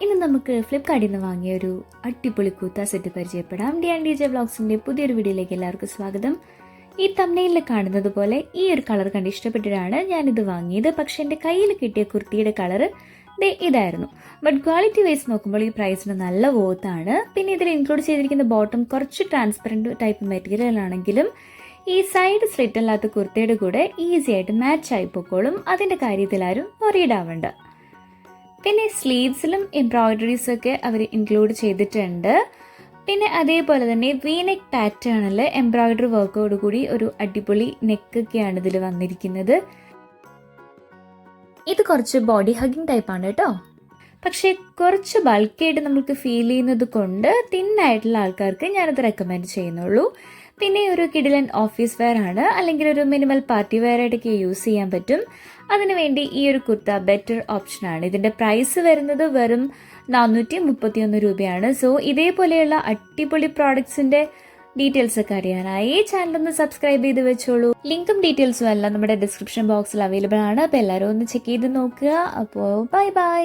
ഇന്ന് നമുക്ക് ഫ്ലിപ്കാർട്ടിൽ നിന്ന് വാങ്ങിയ ഒരു അടിപൊളി കുർത്ത സെറ്റ് പരിചയപ്പെടാം. DNDJ വ്ളോഗ്സിൻ്റെ പുതിയൊരു വീഡിയോയിലേക്ക് എല്ലാവർക്കും സ്വാഗതം. ഈ തംബ്നെയിലിൽ കാണുന്നത് പോലെ ഈ ഒരു കളർ കണ്ട് ഇഷ്ടപ്പെട്ടിട്ടാണ് ഞാനിത് വാങ്ങിയത്. പക്ഷേ എൻ്റെ കയ്യിൽ കിട്ടിയ കുർത്തിയുടെ കളറ് ഇതായിരുന്നു. ബട്ട് ക്വാളിറ്റി വൈസ് നോക്കുമ്പോൾ ഈ പ്രൈസിന് നല്ല വോർത്താണ്. പിന്നെ ഇതിൽ ഇൻക്ലൂഡ് ചെയ്തിരിക്കുന്ന ബോട്ടം കുറച്ച് ട്രാൻസ്പെറൻറ്റ് ടൈപ്പ് മെറ്റീരിയൽ ആണെങ്കിലും ഈ സൈഡ് സ്ലിറ്റ് അല്ലാത്ത കുർത്തയുടെ കൂടെ ഈസി ആയിട്ട് മാച്ച് ആയി പൊക്കോളും. അതിൻ്റെ കാര്യത്തിൽ ആരും worried. പിന്നെ സ്ലീവ്സിലും എംബ്രോയിഡറീസ് ഒക്കെ അവർ ഇൻക്ലൂഡ് ചെയ്തിട്ടുണ്ട്. പിന്നെ അതേപോലെ തന്നെ വീനെക്ക് പാറ്റേണിൽ എംബ്രോയിഡറി വർക്കോട് കൂടി ഒരു അടിപൊളി നെക്കൊക്കെയാണ് ഇതിൽ വന്നിരിക്കുന്നത്. ഇത് കുറച്ച് ബോഡി ഹഗ്ഗിങ് ടൈപ്പാണ് കേട്ടോ. പക്ഷേ കുറച്ച് ബൾക്കായിട്ട് നമുക്ക് ഫീൽ ചെയ്യുന്നത് കൊണ്ട് തിന്നായിട്ടുള്ള ആൾക്കാർക്ക് ഞാനത് റെക്കമെൻഡ് ചെയ്യുന്നുള്ളൂ. പിന്നെ ഒരു കിഡിലൻ ഓഫീസ് വെയർ ആണ്, അല്ലെങ്കിൽ ഒരു മിനിമൽ പാർട്ടി വെയർ ആയിട്ടൊക്കെ യൂസ് ചെയ്യാൻ പറ്റും. അതിനുവേണ്ടി ഈ ഒരു കുർത്ത ബെറ്റർ ഓപ്ഷനാണ്. ഇതിൻ്റെ പ്രൈസ് വരുന്നത് വെറും 431 രൂപയാണ്. സോ ഇതേപോലെയുള്ള അടിപൊളി പ്രോഡക്ട്സിൻ്റെ ഡീറ്റെയിൽസ് ഒക്കെ അറിയാനായി ചാനലൊന്ന് സബ്സ്ക്രൈബ് ചെയ്ത് വെച്ചോളൂ. ലിങ്കും ഡീറ്റെയിൽസും എല്ലാം നമ്മുടെ ഡിസ്ക്രിപ്ഷൻ ബോക്സിൽ അവൈലബിൾ ആണ്. അപ്പോൾ എല്ലാവരും ഒന്ന് ചെക്ക് ചെയ്ത് നോക്കുക. അപ്പോൾ ബൈ.